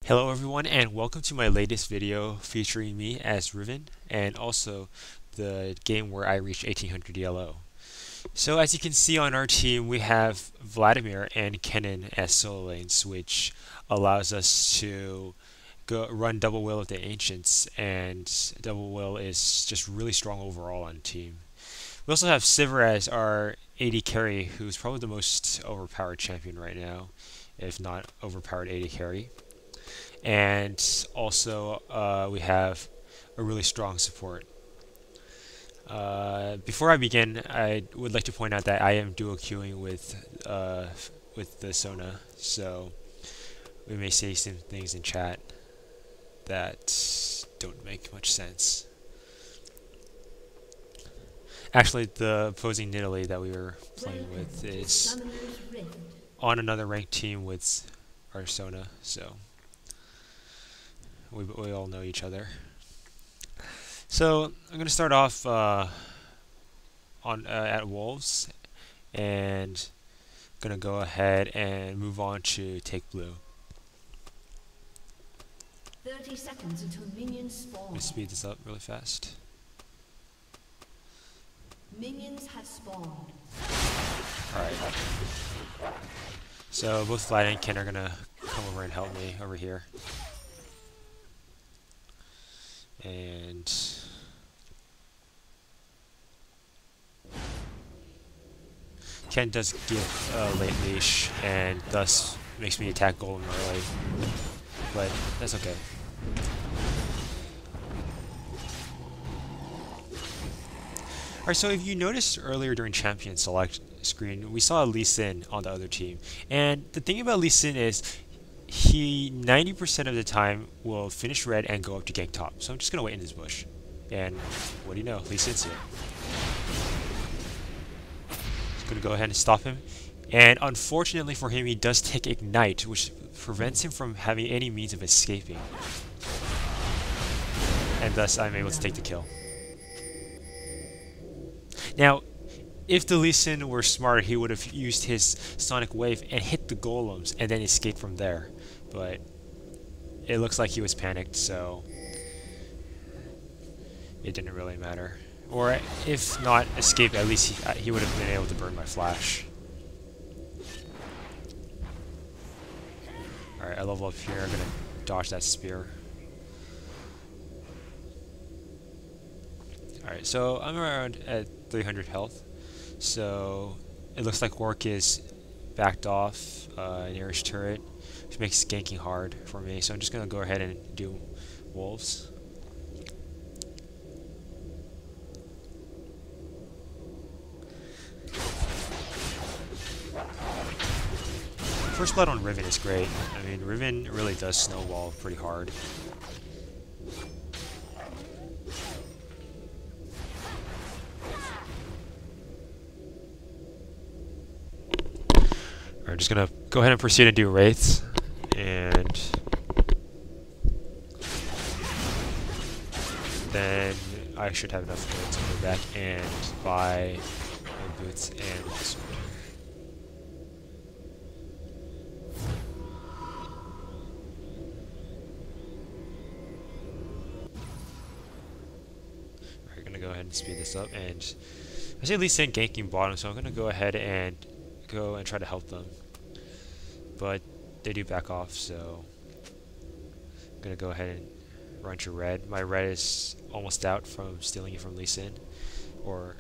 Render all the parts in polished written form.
Hello everyone and welcome to my latest video featuring me as Riven and also the game where I reached 1800 ELO. So as you can see on our team we have Vladimir and Kennen as solo lanes, which allows us to run double wheel with the Ancients, and double wheel is just really strong overall on the team. We also have Sivir as our AD carry, who's probably the most overpowered champion right now, if not overpowered AD carry. And also we have a really strong support. Before I begin, I would like to point out that I am duo queuing with the Sona, so we may say some things in chat that don't make much sense. Actually, the opposing Nidalee that we were playing with is on another ranked team with our Sona, so we all know each other. So I'm going to start off at Wolves, and I'm going to go ahead and move on to take blue. 30 seconds until minions spawn. Let me speed this up really fast. Minions have spawned. Alright. So both Vlad and Ken are going to come over and help me over here. And Ken does give a late leash, and thus makes me attack Golem early, but that's okay. Alright, so if you noticed earlier during champion select screen, we saw Lee Sin on the other team, and the thing about Lee Sin is he 90% of the time will finish red and go up to gank top. So I'm just gonna wait in this bush, and what do you know, Lee Sin's here. Just gonna go ahead and stop him, and unfortunately for him, he does take ignite, which prevents him from having any means of escaping, and thus I'm able to take the kill. Now, if the Lee Sin were smarter, he would have used his Sonic Wave and hit the golems and then escape from there. But it looks like he was panicked, so it didn't really matter. Or if not escape, at least he would have been able to burn my flash. Alright, I level up here. I'm gonna dodge that spear. Alright, so I'm around at 300 health. So it looks like Orc is backed off nearest turret, which makes ganking hard for me. So I'm just gonna go ahead and do wolves. First blood on Riven is great. I mean, Riven really does snowball pretty hard. We're just gonna go ahead and proceed and do wraiths, and then I should have enough gold to go back and buy my boots and my sword. We're gonna go ahead and speed this up, and I see Lee Sin ganking bottom, so I'm gonna go ahead and try to help them. But they do back off, so I'm gonna go ahead and run to red. My red is almost out from stealing it from Lee Sin, or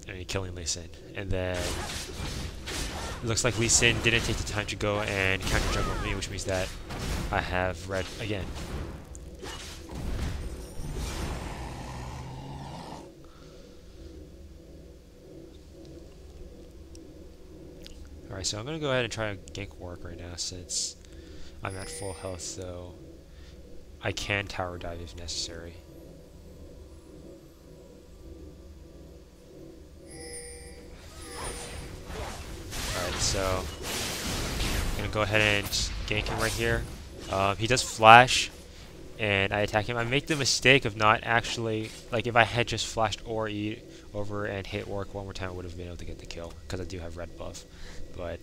I mean killing Lee Sin. And then it looks like Lee Sin didn't take the time to go and counter juggle me, which means that I have red again. Alright, so I'm going to go ahead and try to gank Warwick right now since I'm at full health, so I can tower dive if necessary. Alright, so I'm going to go ahead and gank him right here. He does flash, and I attack him. I make the mistake of not actually, like if I had just flashed or E over and hit Warwick one more time, I would have been able to get the kill, because I do have red buff. But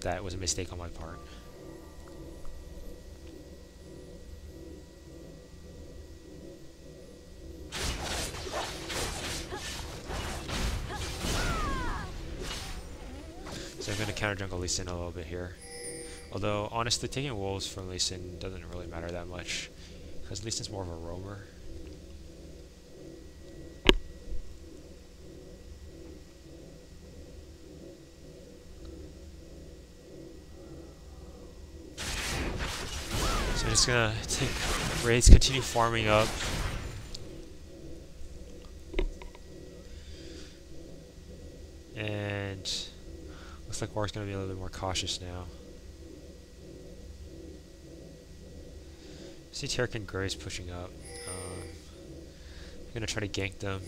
that was a mistake on my part. counter jungle Lee Sin a little bit here. Although, honestly, taking wolves from Lee Sin doesn't really matter that much, because Lee Sin's more of a roamer. So I'm just gonna take raids, continue farming up. And looks like War's gonna be a little bit more cautious now. See Taric and Graves pushing up. I'm gonna try to gank them,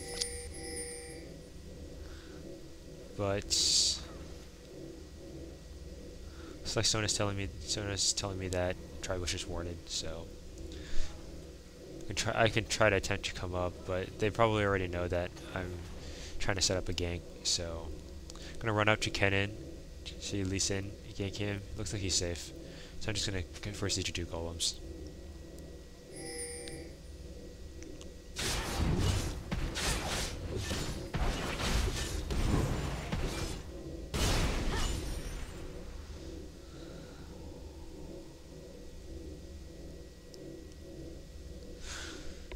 but looks like Sona's telling me that Tribush is warded, so I can try to attempt to come up, but they probably already know that I'm trying to set up a gank, so I'm gonna run up to Kennen, see Lee Sin, gank him. Looks like he's safe, so I'm just gonna first siege 2 golems.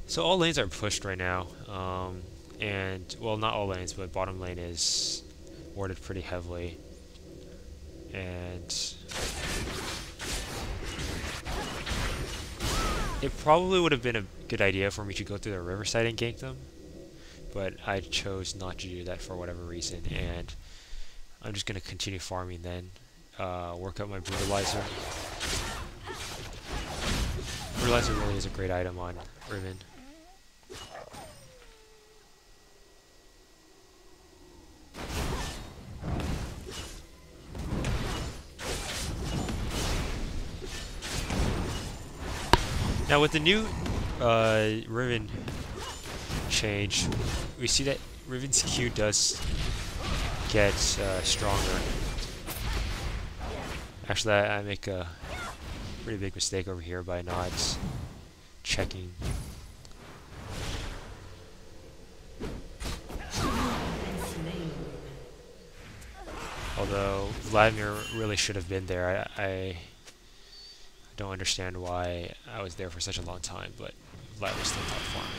So all lanes are pushed right now, and well, not all lanes, but bottom lane is warded pretty heavily, and it probably would have been a good idea for me to go through the riverside and gank them, but I chose not to do that for whatever reason, and I'm just going to continue farming then, work out my Brutalizer. Brutalizer really is a great item on Riven. Now with the new Riven change, we see that Riven's Q does get stronger. Actually, I make a pretty big mistake over here by not checking. Although Vladimir really should have been there. I don't understand why I was there for such a long time, but Vlad was still top farming.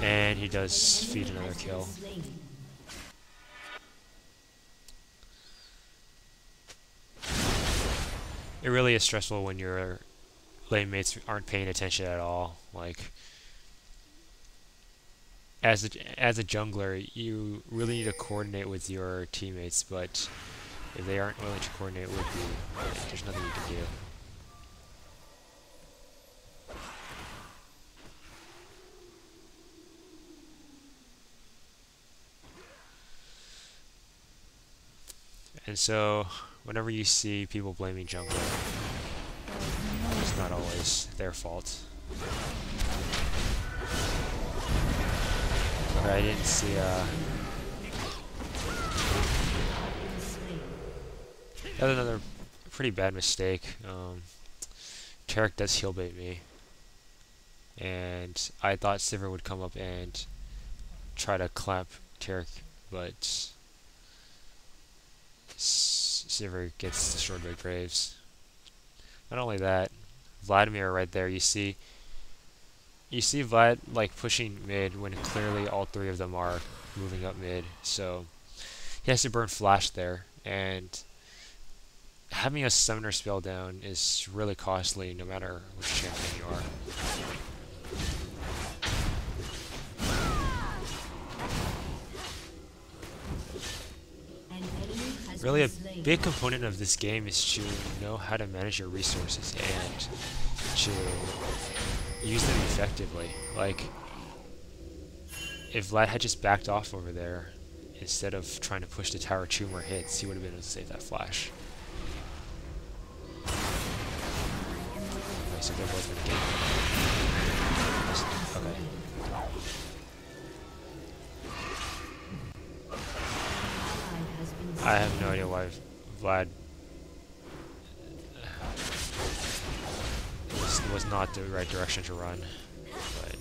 And he does feed another kill. It really is stressful when your lane mates aren't paying attention at all. Like, as a jungler, you really need to coordinate with your teammates, but if they aren't willing to coordinate with you, there's nothing you can do. And so, whenever you see people blaming jungler, it's not always their fault. Okay, I didn't see, that was another pretty bad mistake. Taric does heal bait me, and I thought Sivir would come up and try to clap Taric, but Sivir gets destroyed by Graves. Not only that, Vladimir right there, you see Vlad like pushing mid when clearly all three of them are moving up mid, so he has to burn flash there, and having a summoner spell down is really costly no matter which champion you are. Really, a big component of this game is to know how to manage your resources and to use them effectively. Like, if Vlad had just backed off over there instead of trying to push the tower 2 more hits, he would have been able to save that flash. Okay, so they're both going to get it. Okay. I have no idea why Vlad was not the right direction to run, but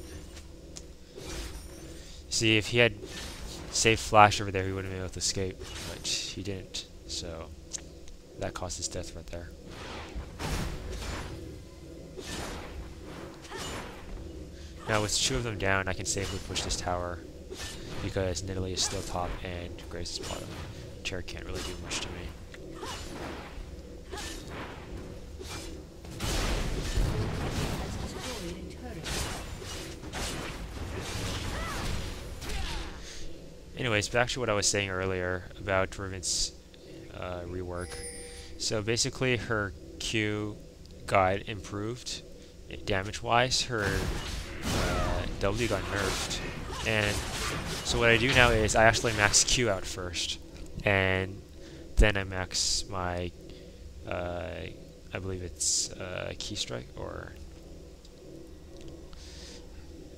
See, if he had saved Flash over there, he would have been able to escape, but he didn't. So that caused his death right there. Now with 2 of them down, I can safely push this tower because Nidalee is still top and Graves is bottom. Cherry can't really do much to me. Anyways, back to what I was saying earlier about Riven's rework. So basically her Q got improved damage-wise, her W got nerfed, and so what I do now is I actually max Q out first, and then I max my, I believe it's key strike, or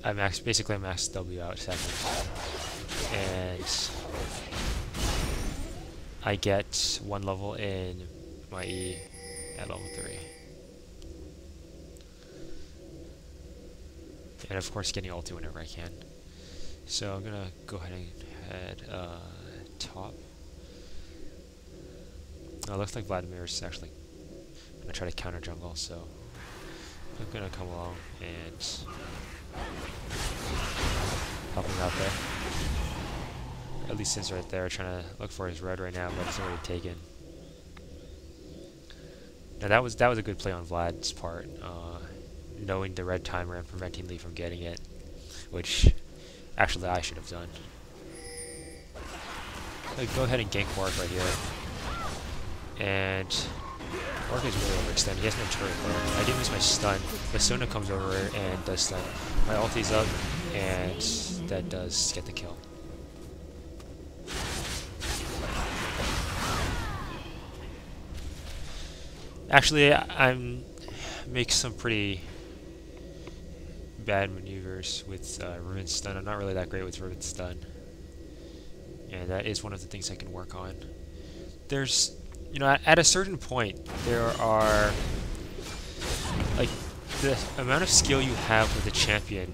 I max W out second, and I get 1 level in my E at level 3. And of course getting ulti whenever I can. So I'm gonna go ahead and head top. Oh, it looks like Vladimir's actually gonna try to counter jungle, so I'm gonna come along and help him out there. At least Sin's right there trying to look for his red right now, but it's already taken. Now that was a good play on Vlad's part, knowing the red timer and preventing Lee from getting it, which actually I should have done. So go ahead and gank Warwick right here. And Warwick is really overextended. He has no turret there. I didn't use my stun, but Sona comes over and does stun. My ulti's up, and that does get the kill. Actually, I'm make some pretty bad maneuvers with Riven's stun. I'm not really that great with Riven's stun, and that is one of the things I can work on. There's, you know, at a certain point, there are, like, the amount of skill you have with a champion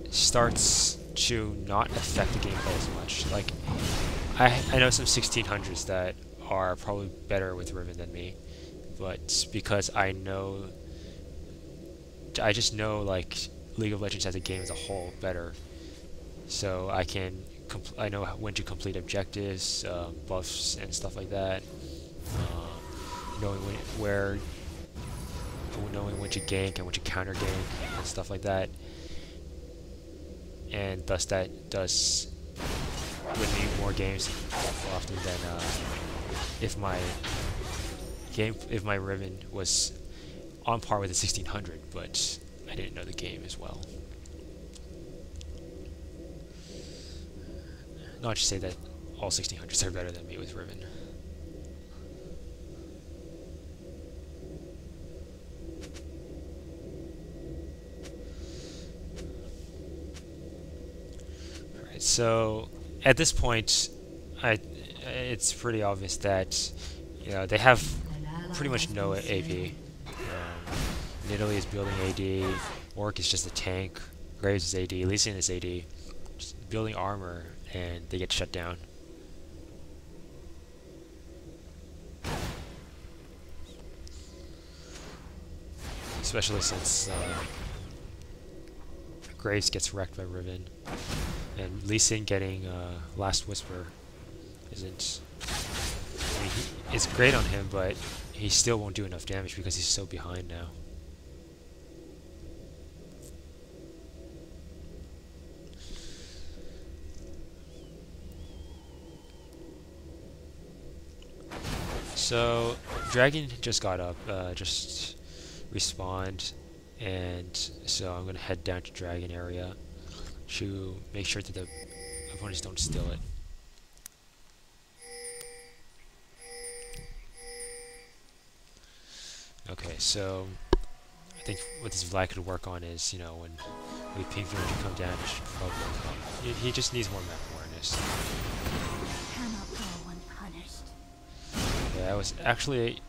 starts to not affect the gameplay as much. Like, I know some 1600s that are probably better with Riven than me, but because I just know like League of Legends as a game as a whole better, so I know when to complete objectives, buffs and stuff like that, knowing knowing when to gank and when to counter gank and stuff like that, and thus that does win me more games more often than if my Riven was on par with the 1600, but I didn't know the game as well. Not to say that all 1600s are better than me with Riven. Alright, so at this point, it's pretty obvious that, you know, they have pretty much no AP. Nidalee is building AD, Orc is just a tank, Graves is AD, Lee Sin is AD, just building armor, and they get shut down. Especially since Graves gets wrecked by Riven, and Lee Sin getting Last Whisper isn't... I mean, it's great on him, but he still won't do enough damage because he's so behind now. So, Dragon just got up, just respawned, and so I'm going to head down to Dragon area to make sure that the opponents don't steal it. Okay, so I think what this Vlad could work on is, you know, when we ping for him to come down, it should probably come. He just needs more map awareness. Yeah, I was actually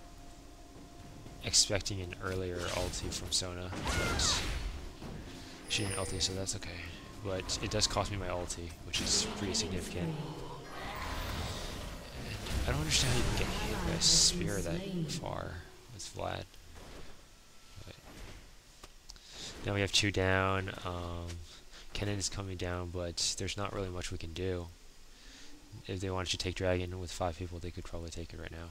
expecting an earlier ulti from Sona, but she didn't ulti, so that's okay. but it does cost me my ulti, which is pretty significant. I don't understand how you can get hit by a spear that far with Vlad. But now we have 2 down. Kennen is coming down, but there's not really much we can do. If they wanted to take Dragon with 5 people, they could probably take it right now.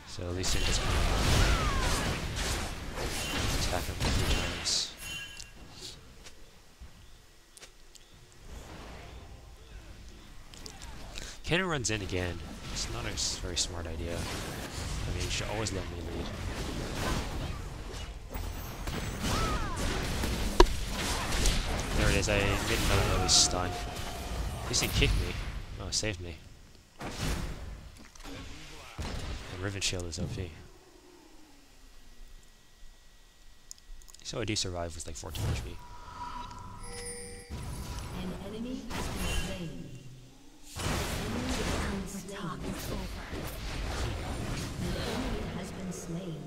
So Lee Sin just coming down. Attack him 3 times. Kennen runs in again. It's not a very smart idea. I mean, you should always let me lead. There it is, I made another early stun. At least he kicked me. Oh, saved me. And Riven Shield is OP. So I do survive with like 14 HP. An enemy has been slain. The talk is over. An enemy has been slain.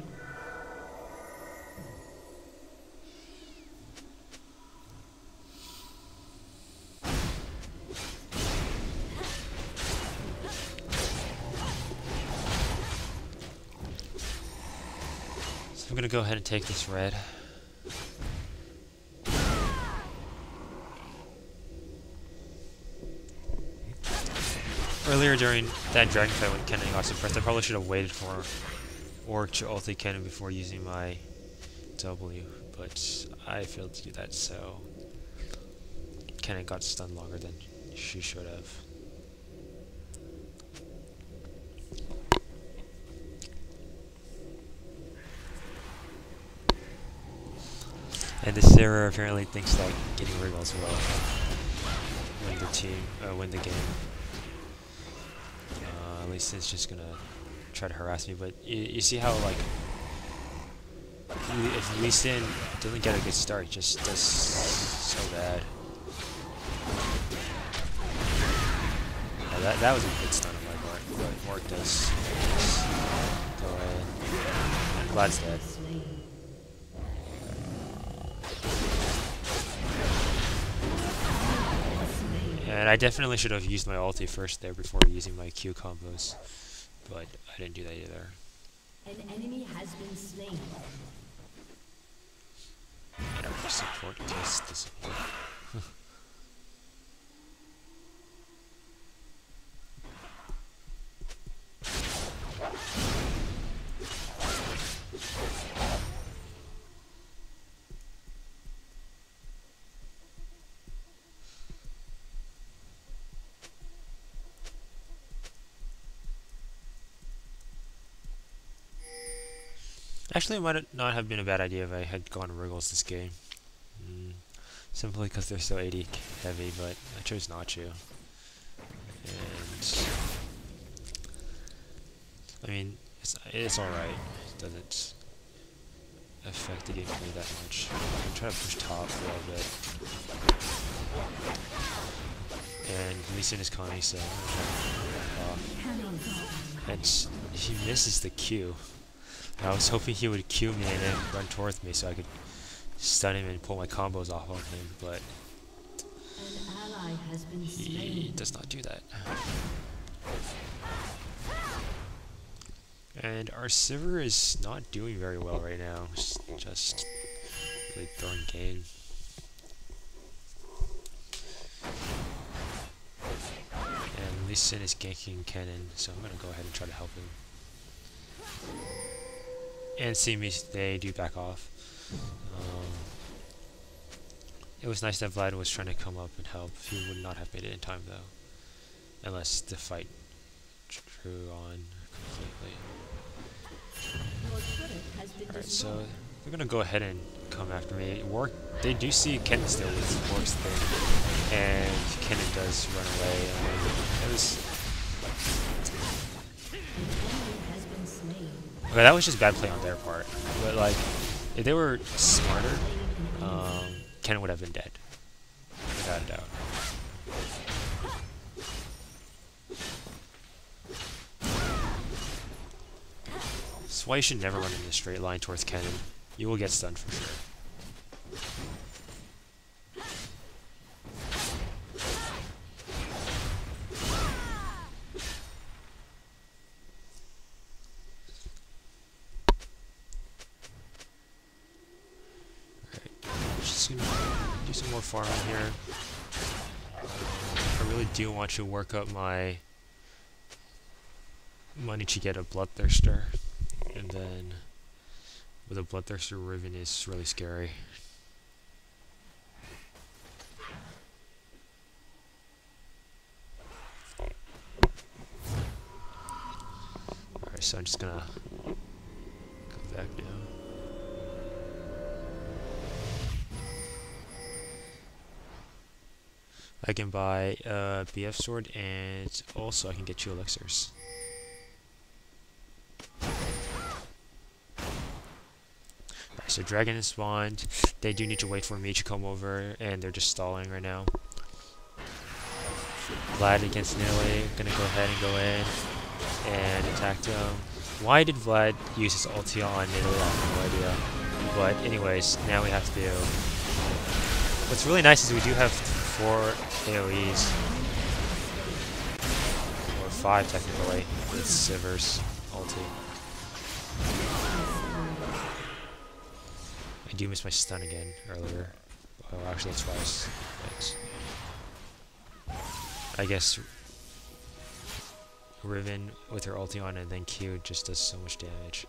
So I'm gonna go ahead and take this red. Earlier during that dragon fight when Kennen got suppressed, I probably should have waited for Orc to ulti Kennen before using my W, but I failed to do that, so Kennen got stunned longer than she should have. And the Sarah apparently thinks that getting Wriggles will win the game. At least it's just gonna try to harass me, but you see how, like, if Lee Sin doesn't get a good start, it just does so bad. Yeah, that was a good stun on my part, but Orc does go ahead. And Vlad's dead. And I definitely should have used my ulti first there before using my Q combos, but I didn't do that either. An enemy has been slain. And our support kills the support. Actually, it might not have been a bad idea if I had gone Wriggles this game. Simply because they're so AD heavy, but I chose not to. And I mean, it's alright. It doesn't affect the gameplay that much. I'm trying to push top for a little bit. And Lee Sin is coming, so I'm gonna try to back off. And he misses the Q. I was hoping he would Q me and then run towards me so I could stun him and pull my combos off of him, but An ally has been he does not do that. And our Sivir is not doing very well right now. It's just really throwing game. And Lee Sin is ganking Kennen, so I'm gonna go ahead and try to help him. And see me, they do back off. It was nice that Vlad was trying to come up and help. He would not have made it in time though, unless the fight drew on completely. Alright, so they're gonna go ahead and come after me. They do see Kennen still with Orc's thing, and Kennen does run away. It was. Okay, that was just bad play on their part. But like, if they were smarter, Kennen would have been dead, without a doubt. That's why you should never run in a straight line towards Kennen. You will get stunned for sure. some more farming here. I really do want to work up my money to get a Bloodthirster, and then with a Bloodthirster, Riven is really scary. Alright, so I'm just gonna go back now. I can buy a BF sword, and also I can get 2 elixirs. Alright, so dragon is spawned. They do need to wait for me to come over, and they're just stalling right now. Vlad against Nidalee, gonna go ahead and go in and attack them. Why did Vlad use his ulti on Nidalee? I have no idea. But anyways, now we have to do... What's really nice is we do have 4 AoEs. Or 5 technically, with Sivir's ulti. I do miss my stun again earlier. Oh, actually twice. Thanks. I guess Riven with her ulti on and then Q just does so much damage.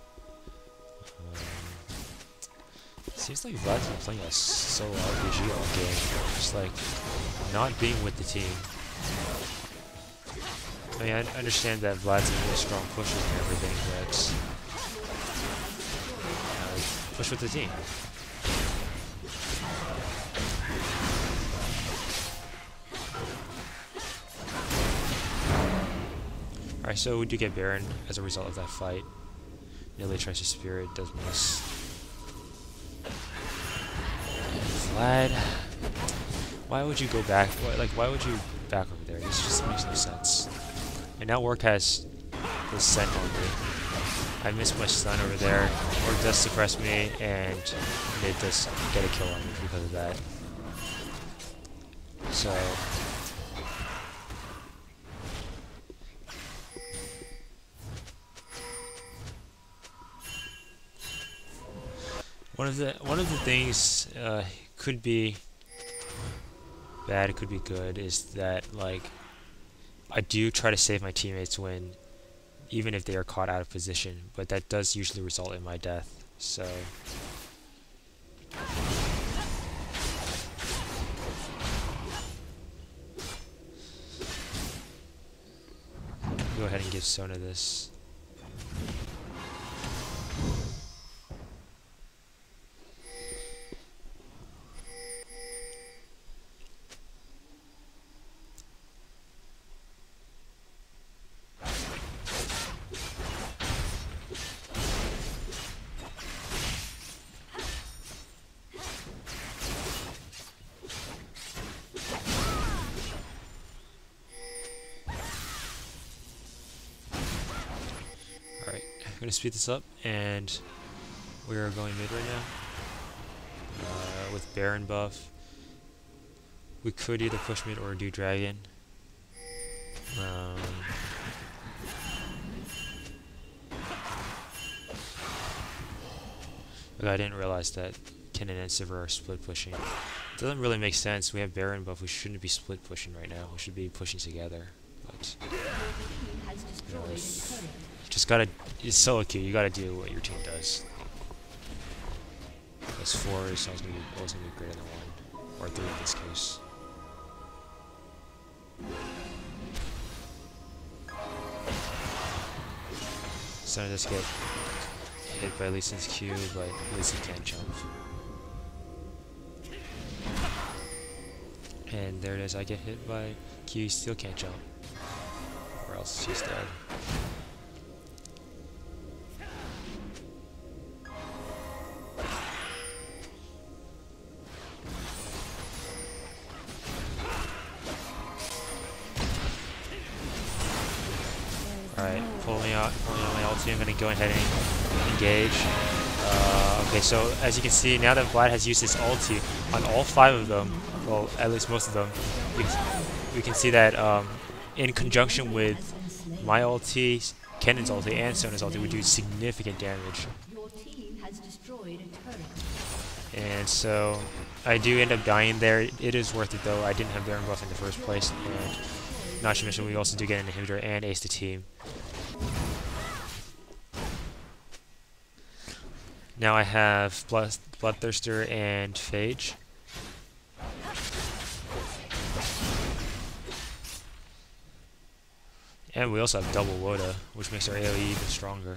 Seems like Vlad's been playing a solo RPG all game, just like not being with the team. I mean, I understand that Vlad's a really strong pusher and everything, but push with the team. Alright, so we do get Baron as a result of that fight. Nidalee tries to spear it, does miss. Vlad, why would you go back? Why would you back over there? This just makes no sense. And now Orc has this scent on me. I missed my stun over there. Orc does suppress me, and Nid does get a kill on me because of that. So one of the things could be bad, it could be good, is that like I do try to save my teammates when even if they are caught out of position, but that does usually result in my death. So go ahead and give Sona this. I'm going to speed this up, and we are going mid right now with Baron buff. We could either push mid or do dragon. But I didn't realize that Kennen and Sivir are split pushing. It doesn't really make sense. We have Baron buff. We shouldn't be split pushing right now. We should be pushing together. But you know, just gotta. It's solo queue. You gotta do what your team does. Plus 4 is always gonna be greater than 1, or 3 in this case. So just get hit by Lee Sin's Q, but Lee Sin can't jump. And there it is. I get hit by Q. Still can't jump, or else she's dead. Alright, pulling out my ulti, I'm going to go ahead and engage. Okay, so as you can see, now that Vlad has used his ulti on all 5 of them, well, at least most of them, we can see that in conjunction with my ulti, Kennen's ulti, and Sona's ulti, we do significant damage. Your team has destroyed a turret. And so, I do end up dying there. It is worth it though. I didn't have Baron buff in the first place, and not to mention we also do get an inhibitor and ace the team. Now I have Bloodthirster and Phage. And we also have double Woda, which makes our AoE even stronger.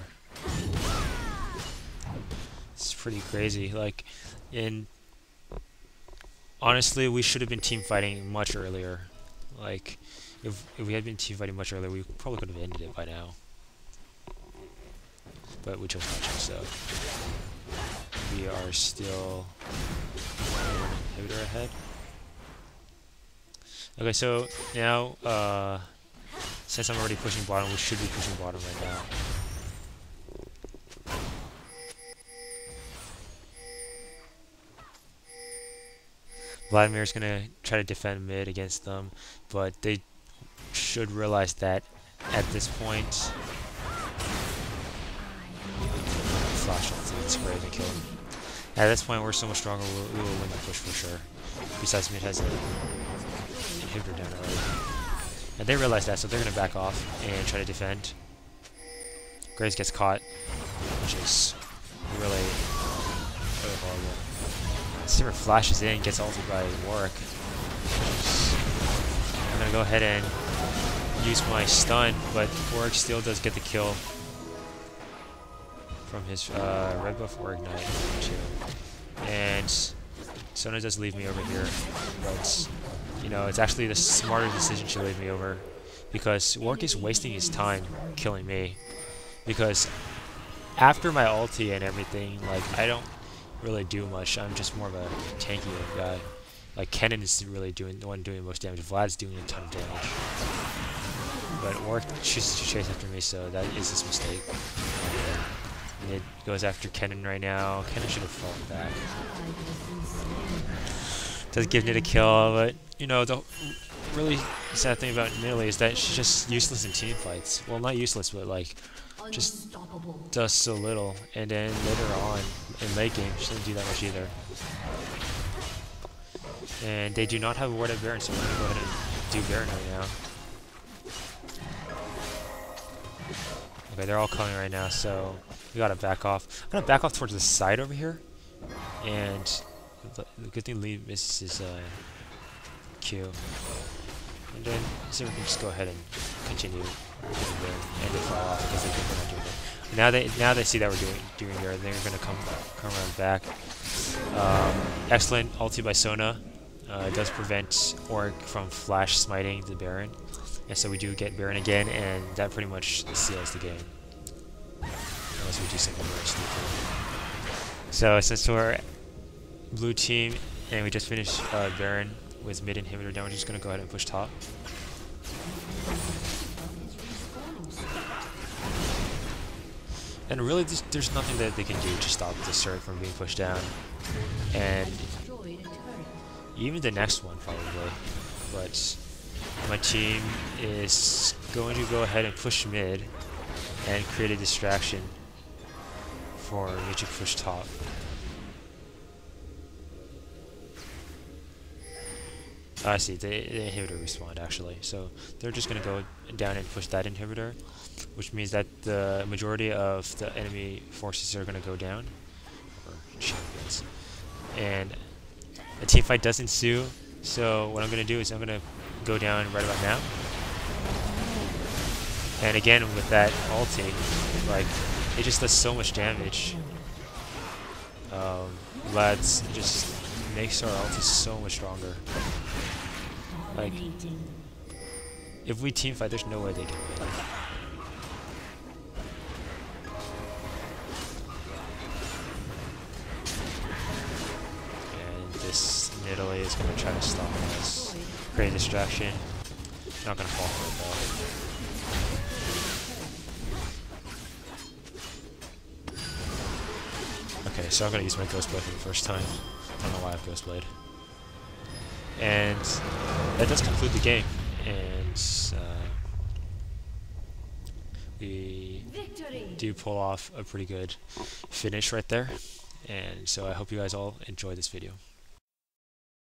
It's pretty crazy. Like, honestly, we should have been team fighting much earlier. Like, if we had been team fighting much earlier, we probably could have ended it by now. But we chose not to, so we are still one inhibitor ahead. Okay, so now, since I'm already pushing bottom, we should be pushing bottom right now. Vladimir's gonna try to defend mid against them, but they should realize that at this point, flash ulti, it's great to kill him. At this point, we're so much stronger, we will win the push for sure. Besides, mid has an inhibitor down already. And they realize that, so they're going to back off and try to defend. Graves gets caught, which is really horrible. Simmer flashes in, gets ulted by Warwick. I'm going to go ahead and use my stun, but Warwick still does get the kill from his red buff or ignite too. And Sona does leave me over here, but you know, it's actually the smarter decision to leave me over, because Warwick is wasting his time killing me. Because after my ulti and everything, like, I don't really do much. I'm just more of a tanky guy. Like, Kennen is really the one doing the most damage. Vlad's doing a ton of damage. But Warwick chooses to chase after me, so that is his mistake. Mid goes after Kennen right now. Kennen should have fallen back. Does give Nid a kill, but you know, the really sad thing about Nidalee is that she's just useless in team fights. Well, not useless, but like just does so little. And then later on in late game, she doesn't do that much either. And they do not have a ward at Baron, so we're gonna go ahead and do Baron right now. Okay, they're all coming right now, so we gotta back off. I'm gonna back off towards the side over here, and the good thing Lee misses his Q. And then Zimmer can just go ahead and continue and they fall off because they think we're not doing it. Now they see that we're doing there, and they're gonna come around back. Excellent ulti by Sona. It does prevent Orc from flash smiting the Baron, and so we do get Baron again, and that pretty much seals the game. Unless we do something more stupid. So since we're blue team and we just finished Baron with mid inhibitor down, we're just gonna go ahead and push top. And really, there's nothing that they can do to stop this turret from being pushed down, and even the next one probably. But my team is going to go ahead and push mid and create a distraction for me to push top. I see, the inhibitor respawned actually, so they're just going to go down and push that inhibitor, which means that the majority of the enemy forces are going to go down, or champions, and a team fight does ensue. So what I'm going to do is I'm going to go down right about now, and again with that ulti, like, it just does so much damage. Lads just makes our ulti so much stronger. Like, if we team fight, there's no way they can win. And this Nidalee is going to try to stop us. Create a distraction. Not going to fall for it though. Okay, so I'm going to use my Ghostblade for the first time. I don't know why I have Ghostblade. And that does conclude the game. And we do pull off a pretty good finish right there. And so I hope you guys all enjoy this video.